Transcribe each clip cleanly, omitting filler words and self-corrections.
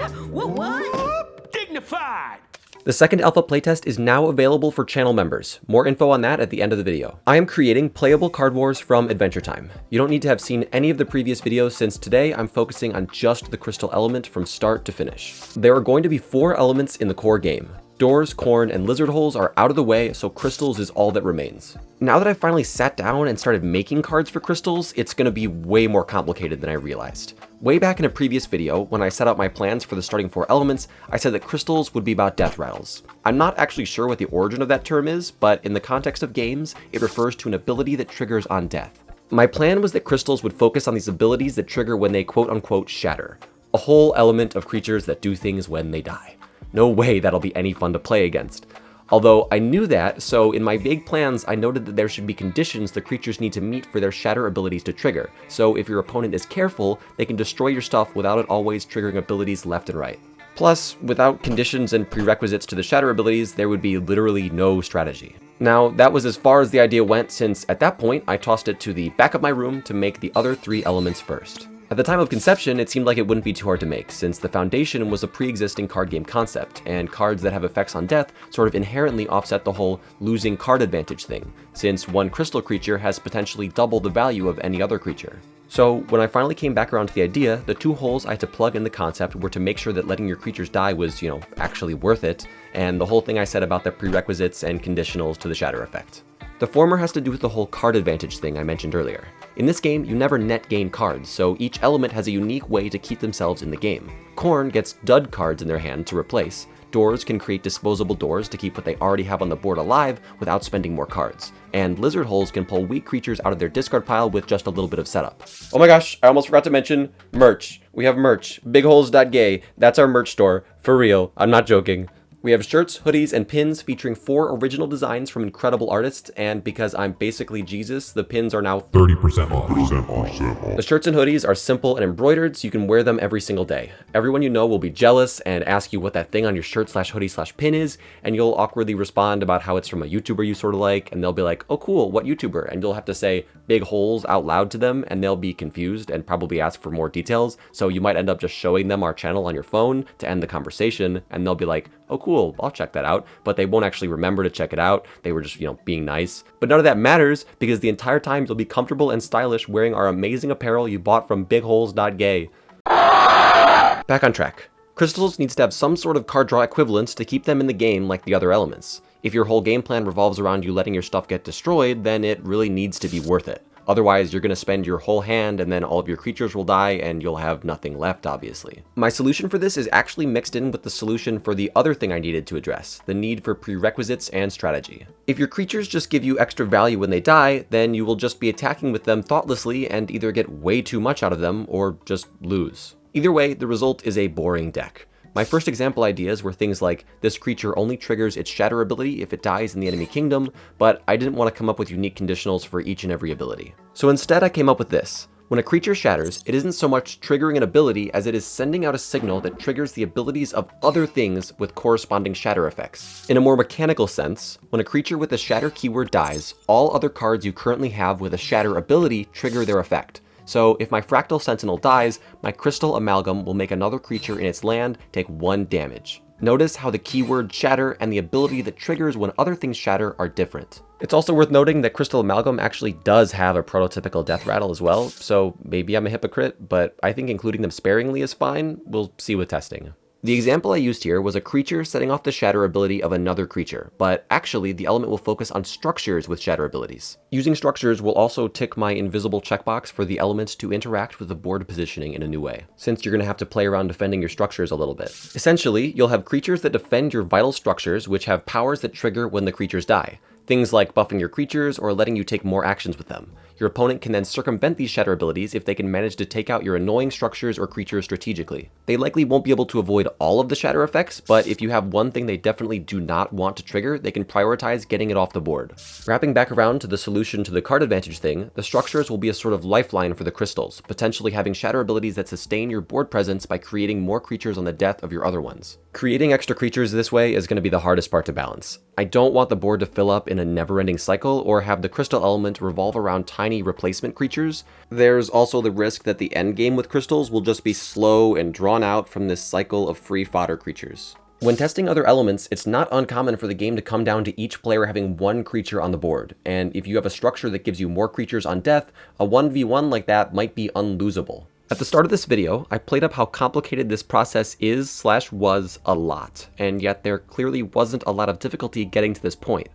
What? Dignified! The second alpha playtest is now available for channel members. More info on that at the end of the video. I am creating playable Card Wars from Adventure Time. You don't need to have seen any of the previous videos since today I'm focusing on just the crystal element from start to finish. There are going to be 4 elements in the core game. Doors, corn, and lizard holes are out of the way, so crystals is all that remains. Now that I've finally sat down and started making cards for crystals, it's going to be way more complicated than I realized. Way back in a previous video, when I set out my plans for the starting 4 elements, I said that crystals would be about death rattles. I'm not actually sure what the origin of that term is, but in the context of games, it refers to an ability that triggers on death. My plan was that crystals would focus on these abilities that trigger when they quote-unquote shatter, a whole element of creatures that do things when they die. No way that'll be any fun to play against. Although I knew that, so in my vague plans I noted that there should be conditions the creatures need to meet for their shatter abilities to trigger, so if your opponent is careful, they can destroy your stuff without it always triggering abilities left and right. Plus, without conditions and prerequisites to the shatter abilities, there would be literally no strategy. Now, that was as far as the idea went, since at that point I tossed it to the back of my room to make the other 3 elements first. At the time of conception, it seemed like it wouldn't be too hard to make, since the foundation was a pre-existing card game concept, and cards that have effects on death sort of inherently offset the whole losing card advantage thing, since one crystal creature has potentially double the value of any other creature. So when I finally came back around to the idea, the 2 holes I had to plug in the concept were to make sure that letting your creatures die was, actually worth it, and the whole thing I said about the prerequisites and conditionals to the shatter effect. The former has to do with the whole card advantage thing I mentioned earlier. In this game, you never net gain cards, so each element has a unique way to keep themselves in the game. Corn gets dud cards in their hand to replace. Doors can create disposable doors to keep what they already have on the board alive without spending more cards. And lizard holes can pull weak creatures out of their discard pile with just a little bit of setup. Oh my gosh, I almost forgot to mention merch. We have merch. BigHoles.gay. That's our merch store. For real. I'm not joking. We have shirts, hoodies, and pins featuring 4 original designs from incredible artists, and because I'm basically Jesus, the pins are now 30% off. The shirts and hoodies are simple and embroidered, so you can wear them every single day. Everyone you know will be jealous and ask you what that thing on your shirt/hoodie/pin is, and you'll awkwardly respond about how it's from a YouTuber you sort of like, and they'll be like, oh cool, what YouTuber? And you'll have to say Big Holes out loud to them, and they'll be confused and probably ask for more details, so you might end up just showing them our channel on your phone to end the conversation, and they'll be like, oh cool, I'll check that out, but they won't actually remember to check it out. They were just, being nice. But none of that matters, because the entire time you'll be comfortable and stylish wearing our amazing apparel you bought from BigHoles.gay. Back on track. Crystals needs to have some sort of card draw equivalence to keep them in the game like the other elements. If your whole game plan revolves around you letting your stuff get destroyed, then it really needs to be worth it. Otherwise, you're going to spend your whole hand and then all of your creatures will die and you'll have nothing left, obviously. My solution for this is actually mixed in with the solution for the other thing I needed to address, the need for prerequisites and strategy. If your creatures just give you extra value when they die, then you will just be attacking with them thoughtlessly and either get way too much out of them or just lose. Either way, the result is a boring deck. My first example ideas were things like, this creature only triggers its shatter ability if it dies in the enemy kingdom, but I didn't want to come up with unique conditionals for each and every ability. So instead I came up with this. When a creature shatters, it isn't so much triggering an ability as it is sending out a signal that triggers the abilities of other things with corresponding shatter effects. In a more mechanical sense, when a creature with a shatter keyword dies, all other cards you currently have with a shatter ability trigger their effect. So if my Fractal Sentinel dies, my Crystal Amalgam will make another creature in its land take 1 damage. Notice how the keyword shatter and the ability that triggers when other things shatter are different. It's also worth noting that Crystal Amalgam actually does have a prototypical death rattle as well, so maybe I'm a hypocrite, but I think including them sparingly is fine. We'll see with testing. The example I used here was a creature setting off the shatter ability of another creature, but actually the element will focus on structures with shatter abilities. Using structures will also tick my invisible checkbox for the elements to interact with the board positioning in a new way, since you're going to have to play around defending your structures a little bit. Essentially, you'll have creatures that defend your vital structures, which have powers that trigger when the creatures die. Things like buffing your creatures or letting you take more actions with them. Your opponent can then circumvent these shatter abilities if they can manage to take out your annoying structures or creatures strategically. They likely won't be able to avoid all of the shatter effects, but if you have one thing they definitely do not want to trigger, they can prioritize getting it off the board. Wrapping back around to the solution to the card advantage thing, the structures will be a sort of lifeline for the crystals, potentially having shatter abilities that sustain your board presence by creating more creatures on the death of your other ones. Creating extra creatures this way is going to be the hardest part to balance. I don't want the board to fill up in a never-ending cycle or have the crystal element revolve around time tiny replacement creatures. There's also the risk that the endgame with crystals will just be slow and drawn out from this cycle of free fodder creatures. When testing other elements, it's not uncommon for the game to come down to each player having one creature on the board, and if you have a structure that gives you more creatures on death, a 1v1 like that might be unlosable. At the start of this video, I played up how complicated this process is/was a lot, and yet there clearly wasn't a lot of difficulty getting to this point.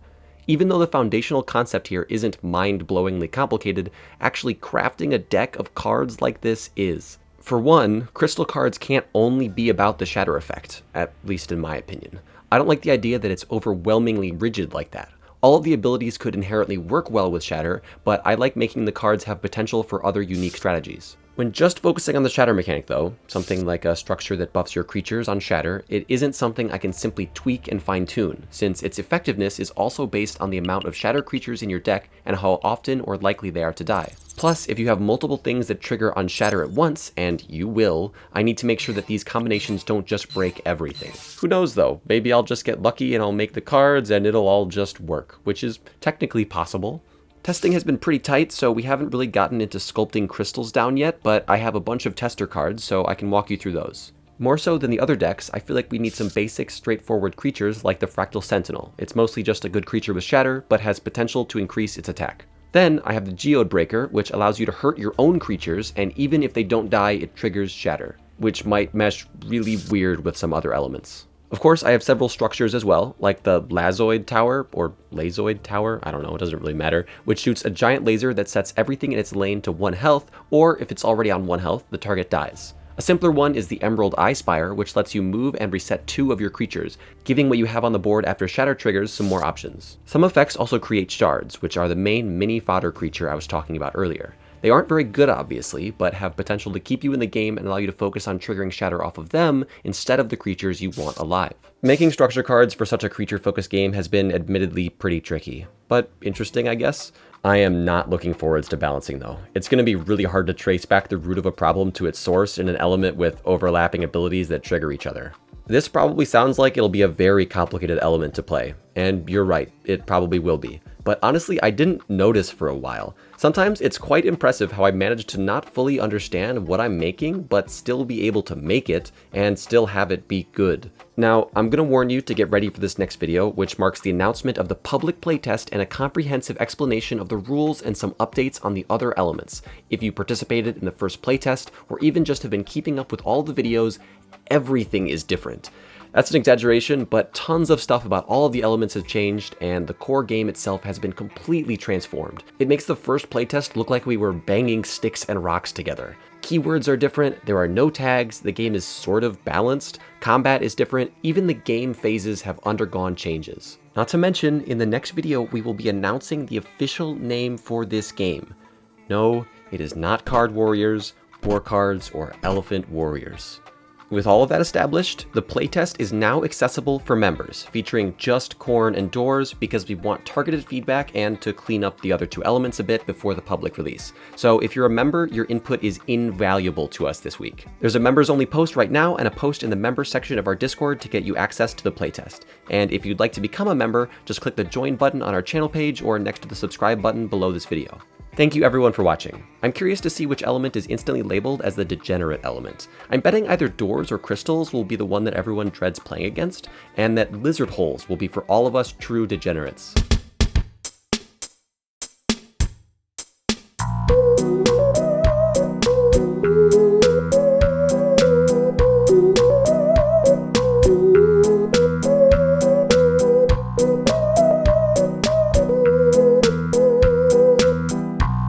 Even though the foundational concept here isn't mind-blowingly complicated, actually crafting a deck of cards like this is. For one, crystal cards can't only be about the Shatter effect, at least in my opinion. I don't like the idea that it's overwhelmingly rigid like that. All of the abilities could inherently work well with Shatter, but I like making the cards have potential for other unique strategies. When just focusing on the Shatter mechanic though, something like a structure that buffs your creatures on Shatter, it isn't something I can simply tweak and fine-tune, since its effectiveness is also based on the amount of Shatter creatures in your deck and how often or likely they are to die. Plus, if you have multiple things that trigger on Shatter at once, and you will, I need to make sure that these combinations don't just break everything. Who knows though, maybe I'll just get lucky and I'll make the cards and it'll all just work, which is technically possible. Testing has been pretty tight, so we haven't really gotten into sculpting crystals down yet, but I have a bunch of tester cards, so I can walk you through those. More so than the other decks, I feel like we need some basic, straightforward creatures like the Fractal Sentinel. It's mostly just a good creature with Shatter, but has potential to increase its attack. Then I have the Geode Breaker, which allows you to hurt your own creatures, and even if they don't die, it triggers Shatter, which might mesh really weird with some other elements. Of course, I have several structures as well, like the Lazoid Tower, or Lazoid Tower, I don't know, it doesn't really matter, which shoots a giant laser that sets everything in its lane to 1 health, or if it's already on 1 health, the target dies. A simpler one is the Emerald Eye Spire, which lets you move and reset 2 of your creatures, giving what you have on the board after Shatter triggers some more options. Some effects also create shards, which are the main mini fodder creature I was talking about earlier. They aren't very good obviously, but have potential to keep you in the game and allow you to focus on triggering Shatter off of them instead of the creatures you want alive. Making structure cards for such a creature-focused game has been admittedly pretty tricky, but interesting I guess. I am not looking forwards to balancing though. It's going to be really hard to trace back the root of a problem to its source in an element with overlapping abilities that trigger each other. This probably sounds like it'll be a very complicated element to play, and you're right, it probably will be. But honestly, I didn't notice for a while. Sometimes it's quite impressive how I managed to not fully understand what I'm making, but still be able to make it, and still have it be good. Now, I'm gonna warn you to get ready for this next video, which marks the announcement of the public playtest and a comprehensive explanation of the rules and some updates on the other elements. If you participated in the first playtest, or even just have been keeping up with all the videos, everything is different. That's an exaggeration, but tons of stuff about all of the elements have changed, and the core game itself has been completely transformed. It makes the first playtest look like we were banging sticks and rocks together. Keywords are different, there are no tags, the game is sort of balanced, combat is different, even the game phases have undergone changes. Not to mention, in the next video we will be announcing the official name for this game. No, it is not Card Warriors, War Cards, or Elephant Warriors. With all of that established, the playtest is now accessible for members, featuring just Corn and Doors because we want targeted feedback and to clean up the other 2 elements a bit before the public release. So if you're a member, your input is invaluable to us this week. There's a members only post right now and a post in the members section of our Discord to get you access to the playtest. And if you'd like to become a member, just click the join button on our channel page or next to the subscribe button below this video. Thank you everyone for watching. I'm curious to see which element is instantly labeled as the degenerate element. I'm betting either doors or crystals will be the one that everyone dreads playing against, and that lizard holes will be for all of us true degenerates.